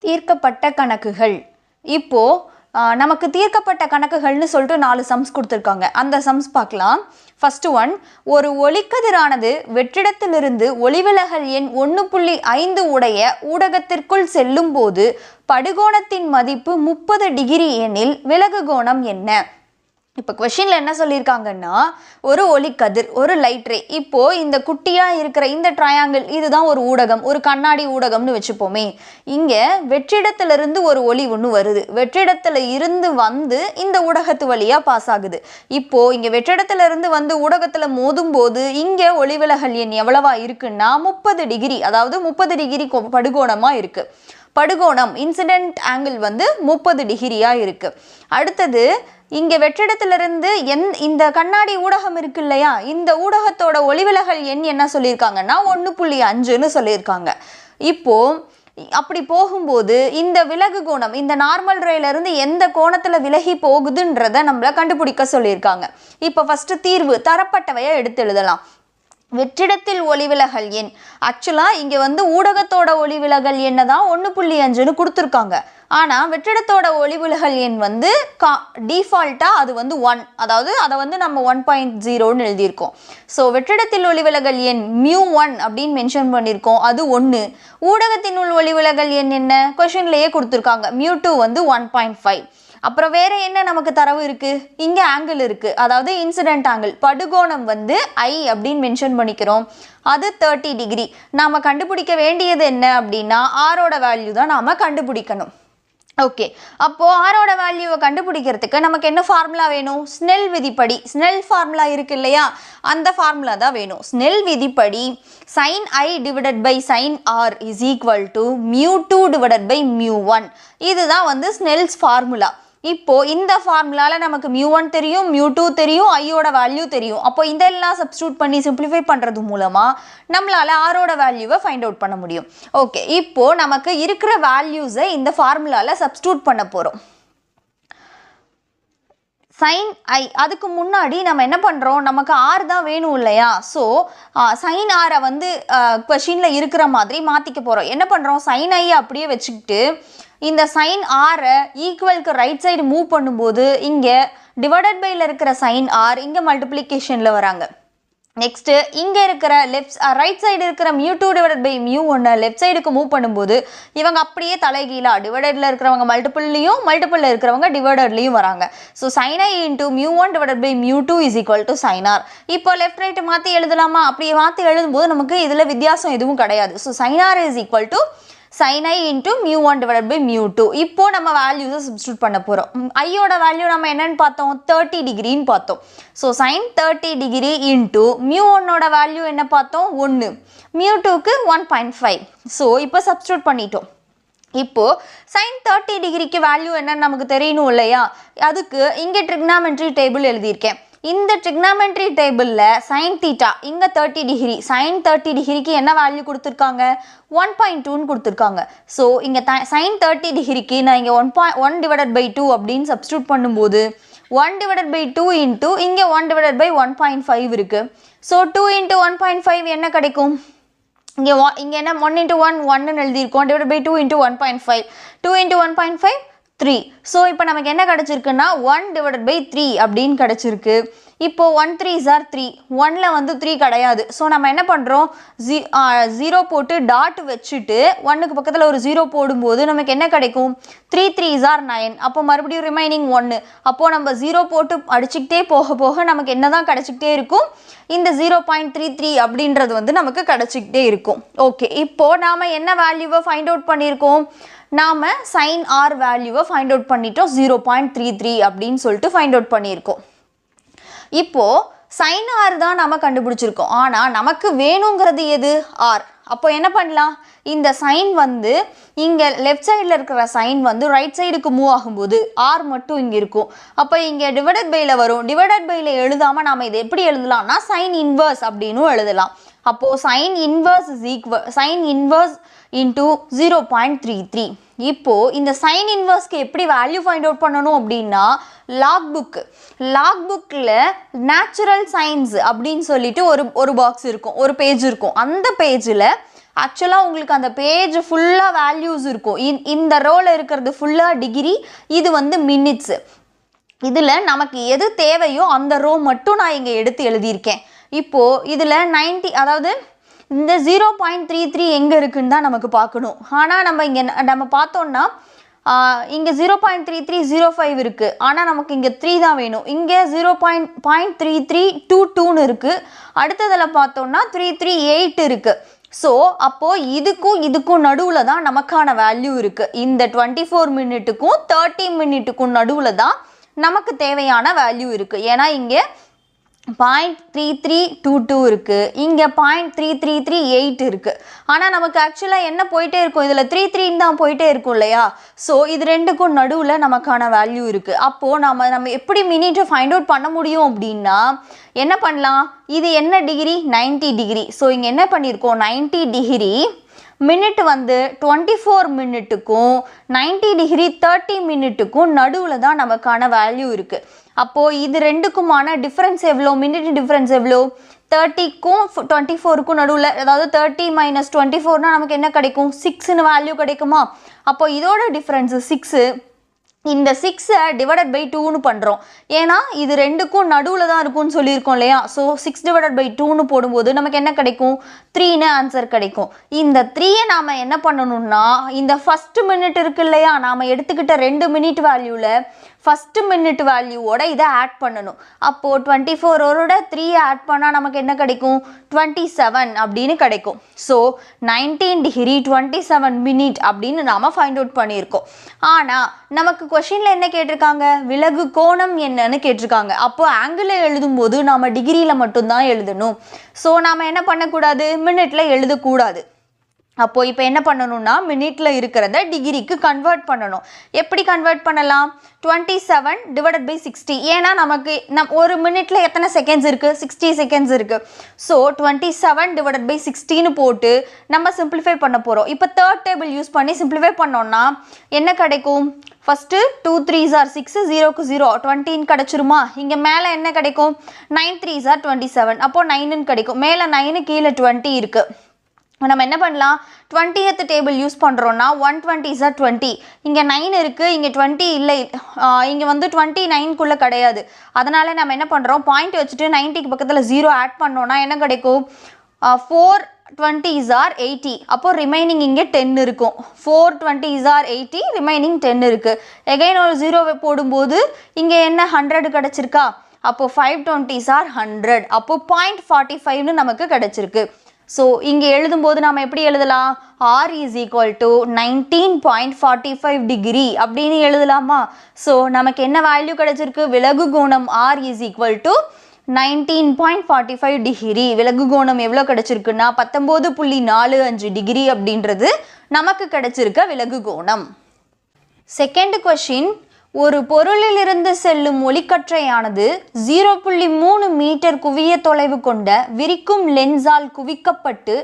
தீர்க்கப்பட்ட கணக்குகள். இப்போ நமக்கு தீர்க்கப்பட்ட கணக்குகள்னு சொல்லிட்டு 4 சம்ஸ் கொடுத்துருக்காங்க. அந்த சம்ஸ் பார்க்கலாம். ஃபர்ஸ்ட் ஒன், ஒரு ஒளிக்கதிரானது வெற்றிடத்திலிருந்து ஒளிவிலகல் எண் 1.5 உடைய ஊடகத்திற்குள் செல்லும் போது படுகோணத்தின் மதிப்பு 30 டிகிரி எனில் விலகு கோணம் என்ன? இப்போ கொஷினில் என்ன சொல்லியிருக்காங்கன்னா, ஒரு ஒளிக்கதிர், ஒரு லைட் ரே. இப்போது இந்த குட்டியாக இருக்கிற இந்த ட்ரையாங்கிள் இதுதான் ஒரு ஊடகம், ஒரு கண்ணாடி ஊடகம்னு வச்சுப்போமே. இங்கே வெற்றிடத்திலிருந்து ஒரு ஒளி ஒன்று வருது, வெற்றிடத்தில் இருந்து வந்து இந்த ஊடகத்து வழியாக பாஸ் ஆகுது. இப்போது இங்கே வெற்றிடத்திலிருந்து வந்து ஊடகத்தில் மோதும் போது இங்கே ஒளிவிலகல் எண் எவ்வளவா இருக்குன்னா 30 டிகிரி, அதாவது 30 டிகிரி படுகோணமாக இருக்குது. படுகோணம் இன்சிடென்ட் ஆங்கிள் வந்து 30 டிகிரியாக இருக்குது. அடுத்தது, இங்கே வெற்றிடத்திலிருந்து இந்த கண்ணாடி ஊடகம் இருக்கு இல்லையா, இந்த ஊடகத்தோட ஒளிவிலகல் எண் என்ன சொல்லியிருக்காங்கன்னா 1.5ன்னு சொல்லியிருக்காங்க. இப்போது அப்படி போகும்போது இந்த விலகு கோணம், இந்த நார்மல் ரேலேருந்து எந்த கோணத்தில் விலகி போகுதுன்றதை நம்மளை கண்டுபிடிக்க சொல்லியிருக்காங்க. இப்போ ஃபஸ்ட்டு தீர்வு தரப்பட்டவையை எடுத்து எழுதலாம். வெற்றிடத்தில் ஒளிவிலகல் எண், ஆக்சுவலாக இங்கே வந்து ஊடகத்தோட ஒளிவிலகல் எண்ணை தான் 1.5ன்னு கொடுத்துருக்காங்க. ஆனால் வெற்றிடத்தோட ஒளிவிலகல் எண் வந்து டிஃபால்ட்டாக அது வந்து 1, அதாவது அதை வந்து நம்ம 1.0ன்னு எழுதியிருக்கோம். ஸோ வெற்றிடத்தில் ஒளிவிலகல் எண் μ1 அப்படின்னு மென்ஷன் பண்ணியிருக்கோம், அது 1. ஊடகத்தினுள் ஒளிவிலகல் எண் என்ன கொஷின்லேயே கொடுத்துருக்காங்க, μ2 வந்து 1.5. அப்புறம் வேற என்ன நமக்கு தரவு இருக்கு, இங்கே ஆங்கிள் இருக்கு, அதாவது இன்சிடென்ட் ஆங்கிள், படுகோணம் வந்து I அப்படின்னு மென்ஷன் பண்ணிக்கிறோம், அது 30 டிகிரி. நாம கண்டுபிடிக்க வேண்டியது என்ன அப்படின்னா ஆரோட வேல்யூ தான் நாம கண்டுபிடிக்கணும். ஓகே, அப்போ ஆரோட வேல்யூவை கண்டுபிடிக்கிறதுக்கு நமக்கு என்ன ஃபார்முலா வேணும்? ஸ்னெல் விதிப்படி, ஸ்னெல் ஃபார்முலா இருக்கு இல்லையா, அந்த ஃபார்முலா தான் வேணும். ஸ்னெல் விதிப்படி sin I divided by sin R is equal to μ2 divided by μ1. இதுதான் வந்து ஸ்னெல்ஸ் ஃபார்முலா. இப்போ இந்த ஃபார்முலாவில் நமக்கு μ1 தெரியும், μ2 தெரியும், ஐயோட வேல்யூ தெரியும். அப்போ இதெல்லாம் சப்ஸ்டியூட் பண்ணி சிம்பிளிஃபை பண்ணுறது மூலமாக நம்மளால் ஆரோட வேல்யூவை ஃபைண்ட் அவுட் பண்ண முடியும். ஓகே, இப்போது நமக்கு இருக்கிற வேல்யூஸை இந்த ஃபார்முலாவில் சப்ஸ்டியூட் பண்ண போகிறோம். சைன் ஐ, அதுக்கு முன்னாடி நம்ம என்ன பண்ணுறோம், நமக்கு ஆர் தான் வேணும் இல்லையா. ஸோ சைன் ஆரை வந்து கொஷினில் இருக்கிற மாதிரி மாற்றிக்க போகிறோம். என்ன பண்ணுறோம், சைன் ஐயை அப்படியே வச்சுக்கிட்டு இந்த சைன் ஆரை ஈக்குவலுக்கு ரைட் சைடு மூவ் பண்ணும்போது இங்கே டிவைடட் பையில் இருக்கிற சைன் ஆர் இங்கே மல்டிப்ளிகேஷனில் வராங்க. நெக்ஸ்ட்டு இங்கே இருக்கிற ரைட் சைடு இருக்கிற μ2 டிவைடட் பை μ1 லெஃப்ட் சைடுக்கு மூவ் பண்ணும்போது இவங்க அப்படியே தலைகீழாக டிவைடடில் இருக்கிறவங்க மல்டிபிள்லையும் மல்டிபிளில் இருக்கிறவங்க டிவைடட்லையும் வராங்க. So sin I into μ1 divided by μ2 is equal to sin R. இப்போ லெஃப்ட் ரைட்டு மாற்றி எழுதலாமா? அப்படி மாற்றி எழுதும்போது நமக்கு இதில் வித்தியாசம் எதுவும் கிடையாது. So sin R is equal to sin I into μ1 divided by μ2. இப்போ நம்ம வேல்யூஸை சப்ஸ்டியூட் பண்ண போகிறோம். ஐயோட வேல்யூ நம்ம என்னன்னு பார்த்தோம், 30 டிகிரின்னு பார்த்தோம். ஸோ sin 30 டிகிரி இன்ட்டு μ1ஓட வேல்யூ என்ன பார்த்தோம், 1, μ2க்கு 1.5. ஸோ இப்போ சப்ஸ்டியூட் பண்ணிட்டோம். இப்போது sin 30 டிகிரிக்கு வேல்யூ என்னன்னு நமக்கு தெரியணும் இல்லையா, அதுக்கு இங்கே ட்ரிக்னாமெட்ரி டேபிள் எழுதியிருக்கேன். இந்த ட்ரிக்னாமெட்ரி டேபிளில் sin தீட்டா இங்கே 30 டிகிரி, sin 30 டிகிரிக்கு என்ன வேல்யூ கொடுத்துருக்காங்க, 1.2ன்னு கொடுத்துருக்காங்க. ஸோ இங்கே sin 30 டிகிரிக்கு நான் இங்கே 1 டிவைடட் பை 2 அப்படின்னு சப்ஸ்டியூட் பண்ணும்போது 1 டிவைடட் பை 2 இன்ட்டு இங்கே 1 டிவைடட் பை 1.5 இருக்குது. ஸோ 2 இன்ட்டு 1.5 என்ன கிடைக்கும், இங்கே என்ன 1 இன்ட்டு 1 1ன்னு எழுதியிருக்கோம், divided by 2 into 1.5, 2 into 1.5 3. So இப்போ நமக்கு என்ன கிடச்சிருக்குன்னா 1 டிவைடட் பை 3 அப்படின்னு கிடச்சிருக்கு. இப்போது 1 3s are 3, 1ல் வந்து 3 கிடையாது. ஸோ நம்ம என்ன பண்ணுறோம், 0 போட்டு டாட் வச்சுட்டு 1க்கு பக்கத்தில் ஒரு 0 போடும்போது நமக்கு என்ன கிடைக்கும், 3 3s are 9. அப்போ மறுபடியும் ரிமைனிங் 1. அப்போது நம்ம 0 போட்டு அடிச்சுக்கிட்டே போக போக நமக்கு என்ன தான் கிடச்சிக்கிட்டே இருக்கும், இந்த 0.33 அப்படின்றது வந்து நமக்கு கிடச்சிக்கிட்டே இருக்கும். ஓகே, இப்போது நாம் என்ன வேல்யூவை ஃபைண்ட் அவுட் பண்ணியிருக்கோம், நாம் sin R வேல்யூவை ஃபைண்ட் அவுட் பண்ணிட்டோம், 0.33 அப்படின்னு சொல்லிட்டு ஃபைண்ட் அவுட் பண்ணியிருக்கோம். இப்போது sin R தான் நம்ம கண்டுபிடிச்சிருக்கோம், ஆனால் நமக்கு வேணுங்கிறது எது, R. அப்போ என்ன பண்ணலாம், இந்த சைன் வந்து இங்கே லெஃப்ட் சைடில் இருக்கிற சைன் வந்து ரைட் சைடுக்கு மூவ் ஆகும்போது R மட்டும் இங்கே இருக்கும். அப்போ இங்கே டிவைடட் பையில் வரும், டிவைடட் பையில் எழுதாமல் நாம் இதை எப்படி எழுதலாம்னா சைன் இன்வர்ஸ் அப்படின்னு எழுதலாம். அப்போது sine inverse is equal sine inverse into 0.33. இப்போது இந்த சைன் இன்வர்ஸ்க்கு எப்படி வேல்யூ ஃபைண்ட் அவுட் பண்ணணும் அப்படின்னா லாக் புக்கில் நேச்சுரல் சயின்ஸ் அப்படின்னு சொல்லிட்டு ஒரு பாக்ஸ் இருக்கும், ஒரு பேஜ் இருக்கும். அந்த பேஜில் ஆக்சுவலாக உங்களுக்கு அந்த பேஜ் ஃபுல்லாக வேல்யூஸ் இருக்கும். இந்த ரோவில் இருக்கிறது ஃபுல்லாக டிகிரி, இது வந்து மினிட்ஸு. இதில் நமக்கு எது தேவையோ அந்த ரோ மட்டும் நான் இங்கே எடுத்து எழுதியிருக்கேன். இப்போது இதில் 90, அதாவது இந்த 0.33 எங்கே இருக்குன்னு தான் நமக்கு பார்க்கணும். ஆனால் நம்ம பார்த்தோன்னா இங்கே 0.3305 இருக்குது. ஆனால் நமக்கு இங்கே 3 தான் வேணும். இங்கே 0.3322ன்னு இருக்குது. அடுத்ததில் பார்த்தோன்னா 338 இருக்குது. ஸோ அப்போது இதுக்கும் நடுவில் தான் நமக்கான வேல்யூ இருக்குது. இந்த 24 மினிட்டுக்கும் 30 மினிட்டுக்கும் நடுவில் தான் நமக்கு தேவையான வேல்யூ இருக்குது. ஏன்னா இங்கே 0.3322 இருக்குது, இங்கே 0.3338 இருக்குது. ஆனால் நமக்கு ஆக்சுவலாக என்ன போயிட்டே இருக்கும், இதில் 33 தான் போயிட்டே இருக்கும் இல்லையா? ஸோ இது ரெண்டுக்கும் நடுவில் நமக்கான வேல்யூ இருக்குது. அப்போது நம்ம எப்படி மினிட்டை ஃபைண்ட் அவுட் பண்ண முடியும் அப்படின்னா என்ன பண்ணலாம், இது என்ன டிகிரி, 90 டிகிரி. ஸோ இங்கே என்ன பண்ணியிருக்கோம், 90 டிகிரி மினிட் வந்து 24 மினிட்டுக்கும் 90 டிகிரி 30 மினிட்டுக்கும் நடுவில் தான் நமக்கான வேல்யூ இருக்குது. அப்போது இது ரெண்டுக்குமான டிஃப்ரென்ஸ் எவ்வளோ, மினிட் டிஃப்ரென்ஸ் எவ்வளோ, 30க்கும் 24க்கும் நடுவில், அதாவது 30 - 24னா நமக்கு என்ன கிடைக்கும், 6ன்னு வேல்யூ கிடைக்குமா? அப்போது இதோட டிஃப்ரென்ஸு 6. இந்த 6ஐ டிவைடட் பை 2ன்னு பண்ணுறோம். ஏன்னா இது ரெண்டுக்கும் நடுவில் தான் இருக்கும்னு சொல்லியிருக்கோம் இல்லையா? ஸோ 6 டிவைடட் பை 2ன்னு போடும்போது நமக்கு என்ன கிடைக்கும், 3ன்னு ஆன்சர் கிடைக்கும். இந்த 3ஐ நாம் என்ன பண்ணணும்னா இந்த ஃபஸ்ட்டு மினிட் இருக்கு இல்லையா, நாம் எடுத்துக்கிட்ட 2 மினிட் வேல்யூவில் ஃபஸ்ட்டு மினிட் வேல்யூவோட இதை ஆட் பண்ணணும். அப்போது 24ஓட 3 ஆட் பண்ணால் நமக்கு என்ன கிடைக்கும், 27 அப்படின்னு கிடைக்கும். ஸோ 19 டிகிரி 27 மினிட் அப்படின்னு நாம் ஃபைண்ட் அவுட் பண்ணியிருக்கோம். ஆனால் நமக்கு கொஷினில் என்ன கேட்டிருக்காங்க, விலகு கோணம் என்னன்னு கேட்டிருக்காங்க. அப்போது ஆங்கிளில் எழுதும்போது நாம் டிகிரியில் மட்டும்தான் எழுதணும். ஸோ நாம் என்ன பண்ணக்கூடாது, மினிட்டில் எழுதக்கூடாது. அப்போது இப்போ என்ன பண்ணணும்னா மினிட்டில் இருக்கிறத டிகிரிக்கு கன்வெர்ட் பண்ணணும். எப்படி கன்வெர்ட் பண்ணலாம், 27 டிவைடட் பை 60. ஏன்னா நமக்கு ஒரு மினிட்டில் எத்தனை செகண்ட்ஸ் இருக்குது, 60 செகண்ட்ஸ் இருக்குது. ஸோ 27 டிவைடட் பை 60ன்னு போட்டு நம்ம சிம்பிளிஃபை பண்ண போகிறோம். இப்போ தேர்ட் டேபிள் யூஸ் பண்ணி சிம்பிளிஃபை பண்ணோன்னா என்ன கிடைக்கும், ஃபஸ்ட்டு 2 3s are 6, 0க்கு 0 20ன்னு கிடச்சிருமா? இங்கே மேலே என்ன கிடைக்கும், 9 3s are 27, அப்போது 9ன்னு கிடைக்கும். மேலே 9 கீழே 20 இருக்குது. நம்ம என்ன பண்ணலாம், 20th டேபிள் யூஸ் பண்ணுறோன்னா 120s are 20. இங்கே 9 இருக்குது, இங்கே 20 இல்லை, இங்கே வந்து 29க்குள்ளே கிடையாது. அதனால் நம்ம என்ன பண்ணுறோம், பாயிண்ட் வச்சுட்டு 90க்கு பக்கத்தில் 0 ஆட் பண்ணோன்னா என்ன கிடைக்கும், 420s are 80. அப்போது ரிமைனிங் இங்கே 10 இருக்கும். 420s are 80, ரிமைனிங் 10 இருக்குது. எகைன் ஒரு 0 போடும்போது இங்கே என்ன 100 கிடச்சிருக்கா? அப்போது 520s are 100. அப்போது 0.45ன்னு நமக்கு கிடச்சிருக்கு. ஸோ இங்கே எழுதும்போது நாம் எப்படி எழுதலாம், R is equal to 19.45 degree அப்படின்னு எழுதலாமா? ஸோ நமக்கு என்ன வேல்யூ கிடச்சிருக்கு, விலகு கோணம் R is equal to 19.45 degree. விலகு கோணம் எவ்வளோ கிடச்சிருக்குன்னா 19.45 டிகிரி அப்படின்றது நமக்கு கிடச்சிருக்க விலகு கோணம். செகண்ட் கொஷின், ஒரு பொருளிலிருந்து செல்லும் ஒளிக்கற்றையானது 0.3 மீட்டர் குவிய தொலைவு கொண்ட விரிக்கும் லென்ஸால் குவிக்கப்பட்டு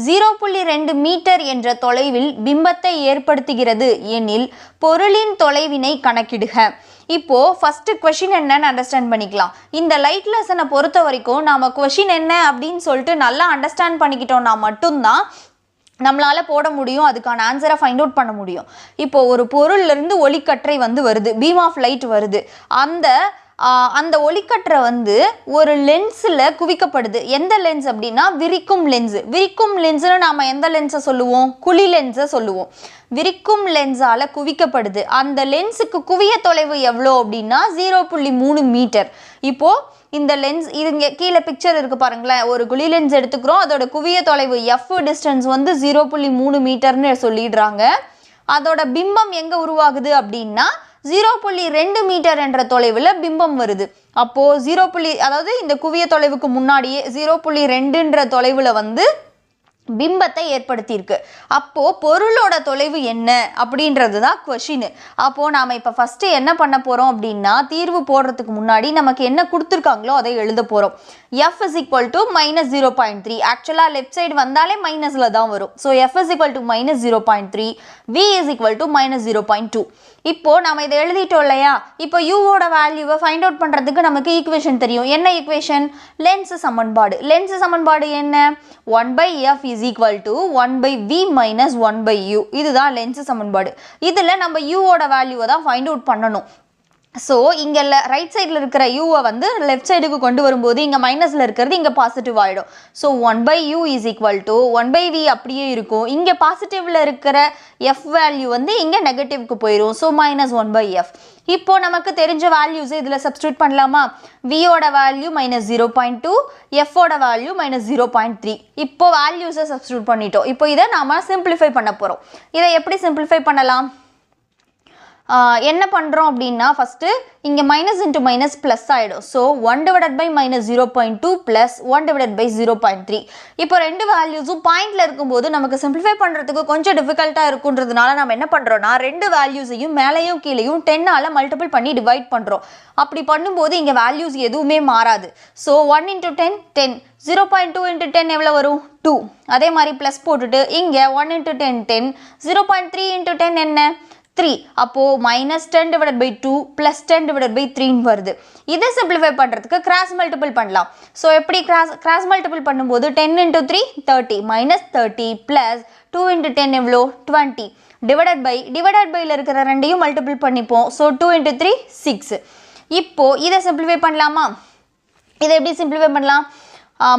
0.2 மீட்டர் என்ற தொலைவில் பிம்பத்தை ஏற்படுத்துகிறது எனில் பொருளின் தொலைவினை கணக்கிடுக. இப்போது ஃபஸ்ட்டு கொஷின் என்னன்னு அண்டர்ஸ்டாண்ட் பண்ணிக்கலாம். இந்த லைட் லெசனை பொறுத்த வரைக்கும் நாம் கொஷின் என்ன அப்படின்னு சொல்லிட்டு நல்லா அண்டர்ஸ்டாண்ட் பண்ணிக்கிட்டோம்னா மட்டும்தான் நம்மளால் போட முடியும், அதுக்கான ஆன்சரை ஃபைண்ட் அவுட் பண்ண முடியும். இப்போது ஒரு பொருள்லேருந்து ஒளிக்கற்றை வருது, பீம் ஆஃப் லைட் வருது. அந்த ஒளிக்கற்றை ஒரு லென்ஸில் குவிக்கப்படுது. எந்த லென்ஸ் அப்படின்னா விரிக்கும் லென்ஸு. விரிக்கும் லென்ஸுன்னு நாம் எந்த லென்ஸை சொல்லுவோம், குழி லென்ஸை சொல்லுவோம். விரிக்கும் லென்ஸால் குவிக்கப்படுது. அந்த லென்ஸுக்கு குவிய தொலைவு எவ்வளோ அப்படின்னா 0.3 மீட்டர். இப்போது இந்த லென்ஸ், இது இங்கே கீழே பிக்சர் இருக்குது பாருங்களேன், ஒரு குழி லென்ஸ் எடுத்துக்கிறோம், அதோட குவிய தொலைவு எஃப் டிஸ்டன்ஸ் 0.3 மீட்டர்னு சொல்லிடுறாங்க. அதோட பிம்பம் எங்கே உருவாகுது அப்படின்னா 0.2 மீட்டர் என்ற தொலைவில் பிம்பம் வருது. அப்போது 0. அதாவது இந்த குவிய தொலைவுக்கு முன்னாடியே 0.2ன்ற தொலைவில் பிம்பத்தை ஏற்படுத்தியிருக்கு. அப்போது பொருளோட தொலைவு என்ன அப்படின்றது தான் கொஷின். அப்போது நாம் இப்போ ஃபஸ்ட்டு என்ன பண்ண போகிறோம் அப்படின்னா, தீர்வு போடுறதுக்கு முன்னாடி நமக்கு என்ன கொடுத்துருக்காங்களோ அதை எழுத போகிறோம். F is equal to -0.3. ஆக்சுவலாக லெஃப்ட் சைடு வந்தாலே மைனஸில் தான் வரும். So F is equal to -0.3, V is equal to -0.2. இப்போது நம்ம இதை எழுதிட்டோம் இல்லையா? இப்போ யூவோட வேல்யூவை ஃபைண்ட் அவுட் பண்ணுறதுக்கு நமக்கு ஈக்குவேஷன் தெரியும். என்ன ஈக்குவேஷன்? லென்ஸ் சமன்பாடு. லென்ஸ் சமன்பாடு என்ன? 1/f is equal to 1 by v minus 1 by u. இதுதான் லென்ஸ் சமன்பாடு. இதில் நம்ம u ஓட வேல்யூவை தான் ஃபைண்ட் அவுட் பண்ணணும். ஸோ இங்கே ரைட் சைடில் இருக்கிற யூவை வந்து லெஃப்ட் சைடுக்கு கொண்டு வரும்போது இங்கே மைனஸில் இருக்கிறது இங்கே பாசிட்டிவ் ஆகிடும். So 1 by u is equal to 1 by v அப்படியே இருக்கும். இங்கே பாசிட்டிவில் இருக்கிற f வேல்யூ வந்து இங்கே நெகட்டிவ்க்கு போயிடும். So -1 by f. இப்போ நமக்கு தெரிஞ்ச வேல்யூஸை இதில் சப்ஸ்டியூட் பண்ணலாமா? வியோட வேல்யூ -0.2, எஃபோட வேல்யூ -0.3. இப்போ வேல்யூஸை சப்ஸ்டியூட் பண்ணிட்டோம். இப்போ இதை நாம் சிம்பிளிஃபை பண்ண போகிறோம். இதை எப்படி சிம்பிளிஃபை பண்ணலாம்? என்ன பண்ணுறோம் அப்படின்னா ஃபஸ்ட்டு இங்கே மைனஸ் இன்ட்டு மைனஸ் ப்ளஸ் ஆகிடும். So 1 divided by -0.2 plus 1 divided by 0.3. இப்போ ரெண்டு வேல்யூஸும் பாயிண்டில் இருக்கும்போது நமக்கு சிம்பிளிஃபை பண்ணுறதுக்கு கொஞ்சம் டிஃபிகல்ட்டாக இருக்குன்றதுனால நம்ம என்ன பண்ணுறோன்னா ரெண்டு வேல்யூஸையும் மேலேயும் கீழேயும் 10ஆல் மல்டிபிள் பண்ணி டிவைட் பண்ணுறோம். அப்படி பண்ணும்போது இங்கே வேல்யூஸ் எதுவுமே மாறாது. ஸோ 1 into 10 10, 0.2 into 10 எவ்வளோ வரும்? 2. அதே மாதிரி ப்ளஸ் போட்டுட்டு இங்கே 1 into 10 10, 0.3 into 10 என்ன? 3. அப்போது -10 divided by 2 plus 10 divided by 3 வருது. இதை சிம்பிளிஃபை பண்ணுறதுக்கு கிராஸ் மல்டிபிள் பண்ணலாம். ஸோ எப்படி கிராஸ் மல்டிபிள் பண்ணும்போது 10 into 3 30, -30 plus 2 into 10 எவ்வளோ? 20 டிவைடட் பையில் இருக்கிற ரெண்டையும் மல்டிபிள் பண்ணிப்போம். So 2 into 3 6. இப்போது இதை சிம்பிளிஃபை பண்ணலாமா? இதை எப்படி சிம்பிளிஃபை பண்ணலாம்?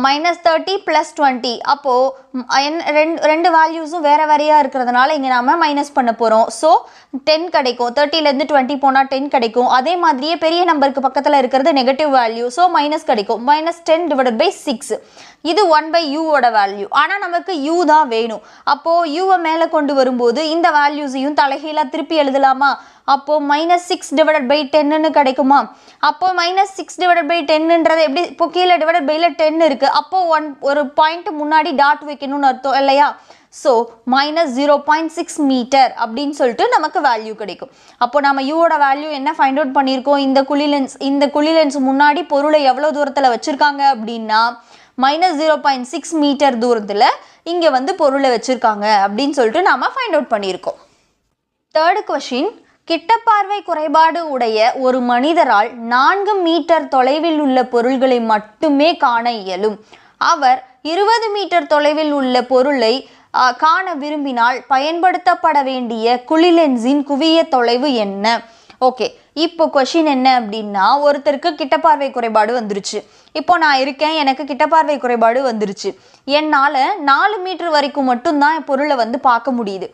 -30 plus 20. அப்போது ரெண்டு வேல்யூஸும் வேறு வேறையாக இருக்கிறதுனால இங்கே நாம் மைனஸ் பண்ண போகிறோம். ஸோ 10 கிடைக்கும். 30லேருந்து 20 போனால் 10 கிடைக்கும். அதே மாதிரியே பெரிய நம்பருக்கு பக்கத்தில் இருக்கிறது நெகட்டிவ் வேல்யூ. ஸோ மைனஸ் கிடைக்கும். -10 divided by 6. இது 1 by u ஓட வேல்யூ. ஆனால் நமக்கு u தான் வேணும். அப்போது யூவை மேலே கொண்டு வரும்போது இந்த வேல்யூஸையும் தலைகீழாக திருப்பி எழுதலாமா? அப்போது -6 divided by 10ன்னு கிடைக்குமா? அப்போது -6 divided by 10ன்றது எப்படி? இப்போ கீழே டிவைடட் பையில் 10 இருக்குது. அப்போது ஒரு பாயிண்ட் முன்னாடி டாட் வைக்கணும்னு அர்த்தம் இல்லையா? ஸோ -0.6 மீட்டர் அப்படின்னு சொல்லிட்டு நமக்கு வேல்யூ கிடைக்கும். அப்போ நம்ம யூவோட வேல்யூ என்ன ஃபைண்ட் அவுட் பண்ணியிருக்கோம்? இந்த குழி லென்ஸ் முன்னாடி பொருளை எவ்வளோ தூரத்தில் வச்சுருக்காங்க அப்படின்னா -0.6 மீட்டர் தூரத்தில் இங்கே வந்து பொருளை வச்சுருக்காங்க அப்படின்னு சொல்லிட்டு நாம் ஃபைண்ட் அவுட் பண்ணியிருக்கோம். தேர்டு கொஷின், கிட்டப்பார்வை குறைபாடு உடைய ஒரு மனிதரால் 4 மீட்டர் தொலைவில் உள்ள பொருள்களை மட்டுமே காண இயலும். அவர் 20 மீட்டர் தொலைவில் உள்ள பொருளை காண விரும்பினால் பயன்படுத்தப்பட வேண்டிய குழி லென்ஸின் குவிய தொலைவு என்ன? ஓகே, இப்போ கொஷின் என்ன அப்படின்னா, ஒருத்தருக்கு கிட்டப்பார்வை குறைபாடு வந்துருச்சு. இப்போ நான் இருக்கேன், எனக்கு கிட்டப்பார்வை குறைபாடு வந்துருச்சு. என்னால் 4 மீட்டர் வரைக்கும் மட்டும்தான் என் பொருளை வந்து பார்க்க முடியுது.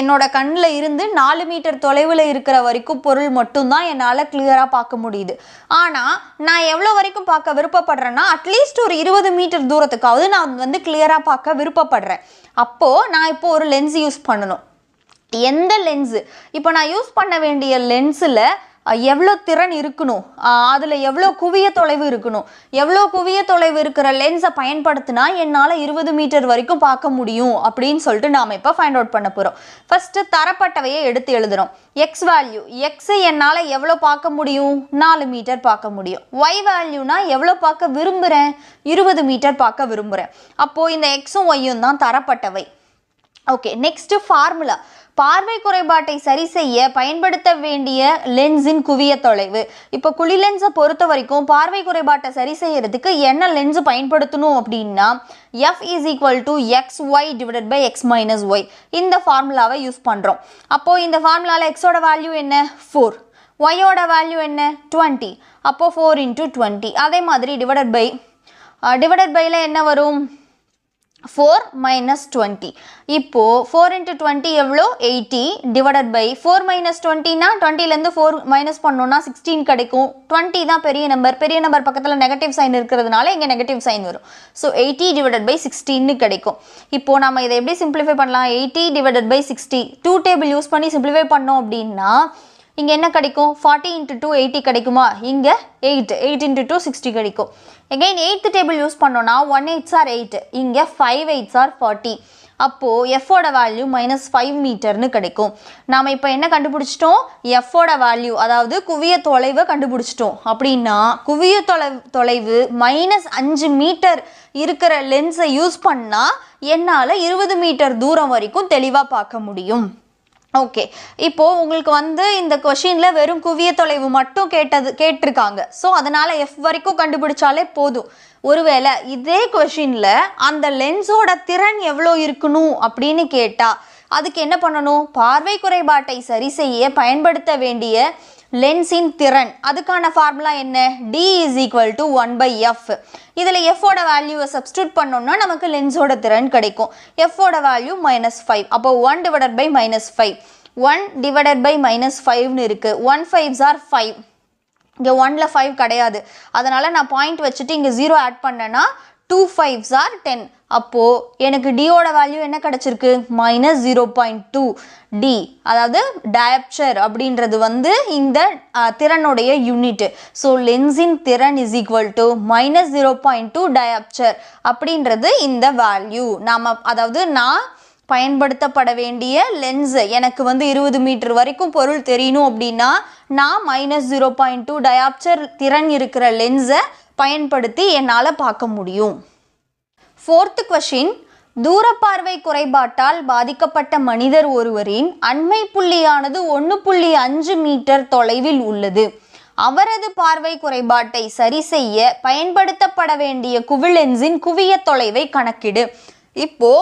என்னோட கண்ணில் இருந்து 4 மீட்டர் தொலைவில் இருக்கிற வரைக்கும் பொருள் மட்டும்தான் என்னால் கிளியராக பார்க்க முடியுது. ஆனால் நான் எவ்வளோ வரைக்கும் பார்க்க விருப்பப்படுறேன்னா அட்லீஸ்ட் ஒரு 20 மீட்டர் தூரத்துக்காவது நான் வந்து கிளியராக பார்க்க விருப்பப்படுறேன். அப்போது நான் இப்போ ஒரு லென்ஸ் யூஸ் பண்ணணும். எந்த லென்ஸு? இப்போ நான் யூஸ் பண்ண வேண்டிய லென்ஸில் எவ்வளோ திறன் இருக்கணும், அதில் எவ்வளோ குவிய தொலைவு இருக்கணும், எவ்வளோ குவிய தொலைவு இருக்கிற லென்ஸை பயன்படுத்தினா என்னால் 20 மீட்டர் வரைக்கும் பார்க்க முடியும் அப்படின்னு சொல்லிட்டு நாம் இப்போ ஃபைண்ட் அவுட் பண்ண போகிறோம். ஃபஸ்ட்டு தரப்பட்டவையை எடுத்து எழுதுகிறோம். எக்ஸ் வேல்யூ, எக்ஸு என்னால் எவ்வளோ பார்க்க முடியும்? 4 மீட்டர் பார்க்க முடியும். ஒய் வேல்யூனா எவ்வளோ பார்க்க விரும்புகிறேன்? 20 மீட்டர் பார்க்க விரும்புகிறேன். அப்போது இந்த எக்ஸும் ஒய்யும் தான் தரப்பட்டவை. Okay, next formula. பார்வை குறைபாட்டை சரி செய்ய பயன்படுத்த வேண்டிய லென்ஸின் குவிய தொலைவு. இப்போ குழி லென்ஸை பொறுத்த வரைக்கும் பார்வை குறைபாட்டை சரி செய்யறதுக்கு என்ன லென்ஸ் பயன்படுத்தணும் அப்படின்னா f is equal to xy divided by x minus y. இந்த ஃபார்முலாவை யூஸ் பண்ணுறோம். அப்போது இந்த ஃபார்முலாவில் எக்ஸோட வேல்யூ என்ன? 4. ஒய்யோட வேல்யூ என்ன? 20. அப்போது 4 into 20. அதே மாதிரி டிவைடட் பையில் என்ன வரும்? 4 minus 20. இப்போது 4 into 20 எவ்வளோ? 80 divided by 4 minus 20னா 20லேருந்து 4 மைனஸ் பண்ணோன்னா 16 கிடைக்கும். 20 தான் பெரிய நம்பர் பக்கத்தில் நெகட்டிவ் சைன் இருக்கிறதுனால இங்கே நெகட்டிவ் சைன் வரும். ஸோ 80 divided by 16 கிடைக்கும். இப்போது நம்ம இதை எப்படி சிம்பிளிஃபை பண்ணலாம்? 80 divided by 60 2 டேபிள் யூஸ் பண்ணி சிம்பிளிஃபை பண்ணோம் அப்படின்னா இங்கே என்ன கிடைக்கும்? 40 into 2 80 கிடைக்குமா? இங்கே 8 into 2 60 கிடைக்கும். எகைன் 8th டேபிள் யூஸ் பண்ணோன்னா 1 8s are 8, இங்கே 5 8s are 40. அப்போது எஃபோட வேல்யூ -5 மீட்டர்னு கிடைக்கும். நாம் இப்போ என்ன கண்டுபிடிச்சிட்டோம்? எஃபோட வேல்யூ, அதாவது குவிய தொலைவை கண்டுபிடிச்சிட்டோம். அப்படின்னா குவிய தொலைவு -5 மீட்டர் இருக்கிற லென்ஸை யூஸ் பண்ணால் என்னால் 20 மீட்டர் தூரம் வரைக்கும் தெளிவாக பார்க்க முடியும். ஓகே, இப்போ உங்களுக்கு வந்து இந்த கொஷினில் வெறும் குவிய தொலைவு மட்டும் கேட்டிருக்காங்க. ஸோ அதனால் எஃப் வரைக்கும் கண்டுபிடிச்சாலே போதும். ஒருவேளை இதே கொஷினில் அந்த லென்ஸோட திறன் எவ்வளோ இருக்கணும் அப்படின்னு கேட்டால் அதுக்கு என்ன பண்ணணும்? பார்வை குறைபாட்டை சரி செய்ய பயன்படுத்த வேண்டிய லென்ஸின் திறன், அதுக்கான ஃபார்முலா என்ன? D is equal to 1/f. இதில் எஃபோட வேல்யூவை சப்ஸ்டியூட் பண்ணோம்னா நமக்கு லென்ஸோட திறன் கிடைக்கும். எஃபோட வேல்யூ -5. அப்போ 1 divided by -5. 1 divided by -5ன்னு இருக்குது. 1 5s are 5. இங்கே 1ல் 5 கிடையாது. அதனால் நான் பாயிண்ட் வச்சுட்டு இங்கே 0 ஆட் பண்ணேன்னா 2 5s are 10. அப்போது எனக்கு டியோட வேல்யூ என்ன கிடச்சிருக்கு? -0.2 D. அதாவது டயாப்சர் அப்படின்றது வந்து இந்த திறனுடைய யூனிட். ஸோ லென்ஸின் திறன் இஸ் ஈக்குவல் டு -0.2 டயாப்சர் அப்படின்றது இந்த வேல்யூ. அதாவது நான் பயன்படுத்தப்பட வேண்டிய லென்ஸு எனக்கு வந்து 20 மீட்டர் வரைக்கும் பொருள் தெரியணும் அப்படின்னா நான் -0.2 டயாப்சர் திறன் இருக்கிற லென்ஸை பயன்படுத்தி என்னால் பார்க்க முடியும். 4th question, தூரப்பார்வை குறைபாட்டால் பாதிக்கப்பட்ட மனிதர் ஒருவரின் அண்மை புள்ளியானது 1.5 மீட்டர் தொலைவில் உள்ளது. அவரது பார்வை குறைபாட்டை சரி செய்ய பயன்படுத்தப்பட வேண்டிய குவிலென்ஸின் குவிய தொலைவை கணக்கிடு. இப்போ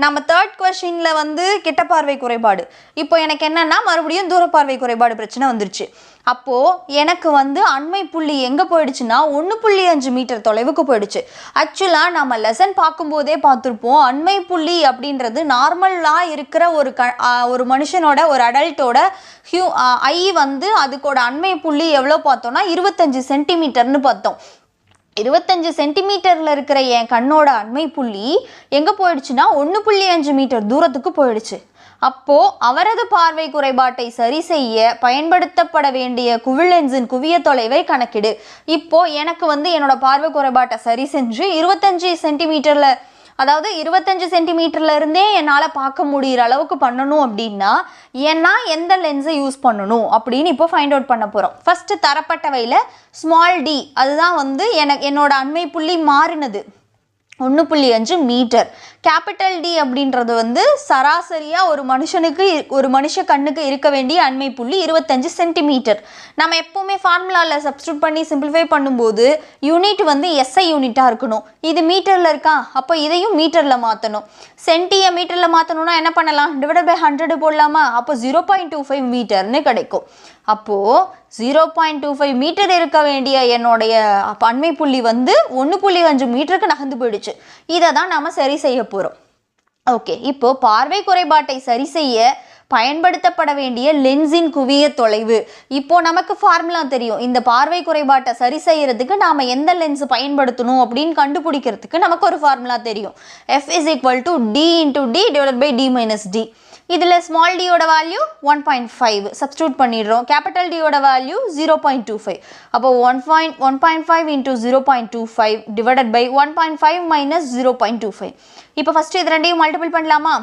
நம்ம 3rd கொஸ்டினில் வந்து கிட்ட பார்வை குறைபாடு, இப்போ எனக்கு என்னன்னா மறுபடியும் தூரப்பார்வை குறைபாடு பிரச்சனை வந்துருச்சு. அப்போது எனக்கு வந்து அண்மை புள்ளி எங்கே போயிடுச்சுன்னா 1.5 மீட்டர் தொலைவுக்கு போயிடுச்சு. ஆக்சுவலாக நம்ம லெசன் பார்க்கும்போதே பார்த்துருப்போம், அண்மை புள்ளி அப்படின்றது நார்மலாக இருக்கிற ஒரு மனுஷனோட, ஒரு அடல்ட்டோட ஐ வந்து அதுக்கோட அண்மை புள்ளி எவ்வளோ பார்த்தோம்னா 25 சென்டிமீட்டர்னு பார்த்தோம். 25 சென்டிமீட்டரில் இருக்கிற என் கண்ணோட அண்மை புள்ளி எங்கே போயிடுச்சுன்னா 1.5 மீட்டர் தூரத்துக்கு போயிடுச்சு. அப்போது அவரது பார்வை குறைபாட்டை சரி செய்ய பயன்படுத்தப்பட வேண்டிய குவிலென்ஸின் குவிய தொலைவை கணக்கிடு. இப்போது எனக்கு வந்து என்னோட பார்வை குறைபாட்டை சரி செஞ்சு 25 சென்டிமீட்டரில், அதாவது 25 சென்டிமீட்டர்ல இருந்தே என்னால் பார்க்க முடிகிற அளவுக்கு பண்ணணும் அப்படின்னா ஏன்னா எந்த லென்ஸை யூஸ் பண்ணணும் அப்படின்னு இப்போ ஃபைண்ட் அவுட் பண்ண போகிறோம். ஃபஸ்ட்டு தரப்பட்டவையில் ஸ்மால் டி, அதுதான் வந்து என்னோட அண்மை புள்ளி மாறினது 1.5 மீட்டர். கேபிட்டல் டி அப்படின்றது வந்து சராசரியாக ஒரு மனுஷ கண்ணுக்கு இருக்க வேண்டிய அண்மை புள்ளி 25 சென்டிமீட்டர். நம்ம எப்போவுமே ஃபார்முலாவில் சப்ஸ்டியூட் பண்ணி சிம்பிளிஃபை பண்ணும்போது யூனிட் வந்து எஸ்ஐ யூனிட்டாக இருக்கணும். இது மீட்டரில் இருக்கா, அப்போ இதையும் மீட்டரில் மாற்றணும். சென்டியை மீட்டரில் மாற்றணும்னா என்ன பண்ணலாம்? டிவைடட் பை 100 போடலாமா? அப்போ 0.25 மீட்டர்னு கிடைக்கும். அப்போது 0.25 மீட்டர் இருக்க வேண்டிய என்னுடைய அண்மை புள்ளி வந்து 1.5 மீட்டருக்கு நகர்ந்து போயிடுச்சு. இதை தான் நாம் சரி செய்ய போகிறோம். ஓகே, இப்போது பார்வை குறைபாட்டை சரி செய்ய பயன்படுத்தப்பட வேண்டிய லென்ஸின் குவிய தொலைவு. இப்போ நமக்கு ஃபார்முலா தெரியும். இந்த பார்வை குறைபாட்டை சரி செய்யறதுக்கு நாம் எந்த லென்ஸ் பயன்படுத்தணும் அப்படின்னு கண்டுபிடிக்கிறதுக்கு நமக்கு ஒரு ஃபார்முலா தெரியும். F is equal to D into D divided by D minus D. இதில் ஸ்மால் டியோட வேல்யூ 1.5 சப்ஸ்டியூட் பண்ணிடுறோம். கேபிட்டல் டியோட வேல்யூ 0.25. அப்போ 1.5 into 0.25 divided by 1.5 minus 0.25. இப்போ ஃபஸ்ட்டு இது ரெண்டையும் மல்டிபிள் பண்ணலாமா?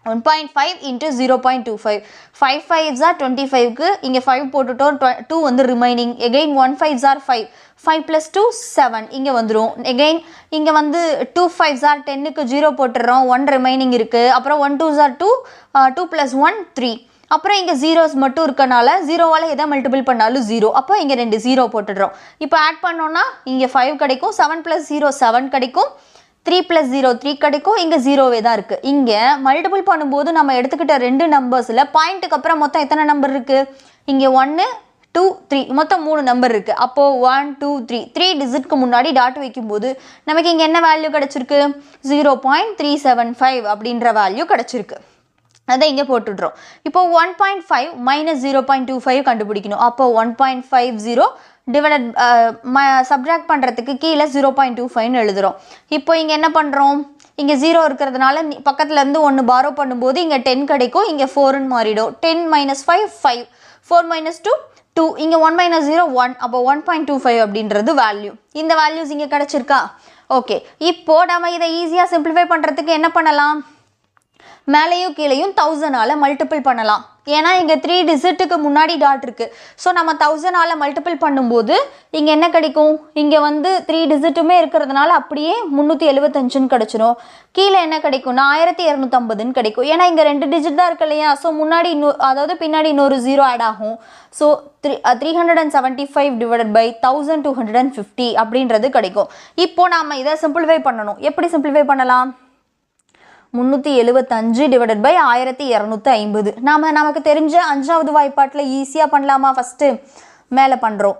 1.5 into 0.25. 5 5s are 25க்கு இங்கே 5 போட்டுட்டோம், 2 வந்து remaining. Again 1 5s are 5. 5 plus 2 7 இங்கே வந்துடும். எகெயின் இங்கே வந்து 2 5s are 10க்கு 0 போட்டுடுறோம், 1 ரிமைனிங் இருக்குது. அப்புறம் 1 2s are 2, 2 plus 1 3. அப்புறம் இங்கே ஜீரோஸ் மட்டும் இருக்கனால ஜீரோவால் எதை மல்டிபிள் பண்ணாலும் 0. அப்போ இங்கே 2 0 போட்டுடுறோம். இப்போ ஆட் பண்ணோன்னா இங்கே 5 கிடைக்கும், 7 plus 0 7 கிடைக்கும், 3 plus 0 3 கிடைக்கும். இங்கே 0வே தான் இருக்குது. இங்கே மல்டிபிள் பண்ணும்போது நம்ம எடுத்துக்கிட்ட 2 நம்பர்ஸில் பாயிண்ட்டுக்கு அப்புறம் மொத்தம் எத்தனை நம்பர் இருக்குது? இங்கே 1 2 3 மொத்தம் 3 நம்பர் இருக்குது. அப்போது 1 2 3 டிஜிட்க்கு முன்னாடி டாட் வைக்கும்போது நமக்கு இங்கே என்ன வேல்யூ கிடச்சிருக்கு? 0.375 அப்படின்ற வேல்யூ கிடச்சிருக்கு. அதை இங்கே போட்டுடுறோம். இப்போ 1.5 minus 0.25 கண்டுபிடிக்கணும். அப்போ 1.50 டிவைடட் சப்ட்ராக்ட் பண்ணுறதுக்கு கீழே 0.25ன்னு எழுதுகிறோம். இப்போ இங்கே என்ன பண்ணுறோம்? இங்கே 0 இருக்கிறதுனால பக்கத்துலேருந்து 1 பாரோ பண்ணும்போது இங்கே 10 கிடைக்கும், இங்கே 4ன்னு மாறிடும். 10 minus 5 5, 4 minus 2 2, இங்கே 1 minus 0 1. அப்போ 1.25 அப்படின்றது வேல்யூ. இந்த வேல்யூஸ் இங்கே கிடச்சிருக்கா? ஓகே, இப்போது நம்ம இதை ஈஸியாக சிம்பிளிஃபை பண்ணுறதுக்கு என்ன பண்ணலாம்? மேலேயும் கீழேயும் 1000ஆல் மல்டிபிள் பண்ணலாம். ஏன்னா இங்கே 3 டிஜிட்டுக்கு முன்னாடி டாட் இருக்குது. ஸோ நம்ம 1000ஆல் மல்டிபிள் பண்ணும்போது இங்கே என்ன கிடைக்கும், இங்கே வந்து 3 டிஜிட்டுமே இருக்கிறதுனால அப்படியே 375ன்னு கிடச்சிரும். கீழே என்ன கிடைக்கும்னா 1250ன்னு கிடைக்கும். ஏன்னா இங்கே 2 டிஜிட் தான் இருக்கு இல்லையா, ஸோ முன்னாடி அதாவது பின்னாடி இன்னொரு 0 ஆட் ஆகும். ஸோ 375 டிவைடட் பை 1250 அப்படின்றது கிடைக்கும். இப்போது நாம் இதை சிம்பிளிஃபை பண்ணணும். எப்படி சிம்பிளிஃபை பண்ணலாம், 375 டிவைடட் பை 1250. நமக்கு தெரிஞ்ச 5வது வாய்ப்பாட்டில் ஈஸியாக பண்ணலாமா, ஃபஸ்ட்டு மேலே பண்ணுறோம்.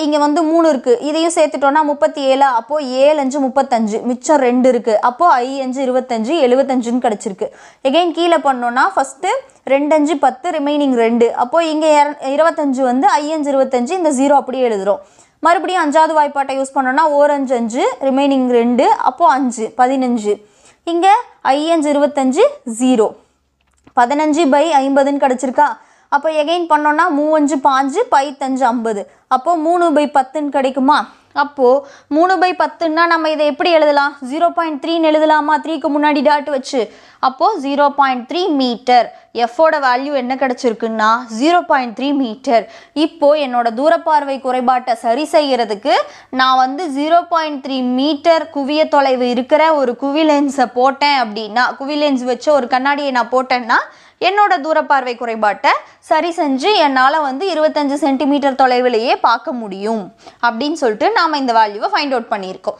இங்கே வந்து 3 இருக்குது, இதையும் சேர்த்துட்டோன்னா 37, அப்போது 7 5 35, மிச்சம் 2 இருக்குது, அப்போது 5 5 25 75ன்னு கிடச்சிருக்கு. எகைன் கீழே பண்ணோன்னா ஃபஸ்ட்டு 2 5 10, ரிமைனிங் 2, அப்போது இங்கே 25 வந்து 5 5 25, இந்த 0 அப்படியே எழுதுகிறோம். மறுபடியும் 5வது வாய்ப்பாட்டை யூஸ் பண்ணோன்னா 1 5 5, ரிமைனிங் 2, அப்போது 5 15. இங்கே 5 5 25 0, 15/50ன்னு கிடச்சிருக்கா. அப்போ எகைன் பண்ணோன்னா 3 5 5 5 50, அப்போது 3/10ன்னு கிடைக்குமா. அப்போது 3/10ன்னா நம்ம இதை எப்படி எழுதலாம், 0.3ன்னு எழுதலாமா, 3க்கு முன்னாடி டாட் வச்சு. அப்போது 0.3 மீட்டர். எஃபோட வேல்யூ என்ன கிடச்சிருக்குன்னா 0.3 மீட்டர். இப்போது என்னோட தூரப்பார்வை குறைபாட்டை சரி செய்கிறதுக்கு நான் வந்து 0.3 மீட்டர் குவிய தொலைவு இருக்கிற ஒரு குவி லென்ஸை போட்டேன் அப்படின்னா, குவி லென்ஸ் வச்சு ஒரு கண்ணாடியை நான் போட்டேன்னா என்னோட தூரப்பார்வை குறைபாட்டை சரி செஞ்சு என்னால் வந்து 25 சென்டிமீட்டர் தொலைவிலேயே பார்க்க முடியும் அப்படின்னு சொல்லிட்டு நாம் இந்த வேல்யூவை ஃபைண்ட் அவுட் பண்ணியிருக்கோம்.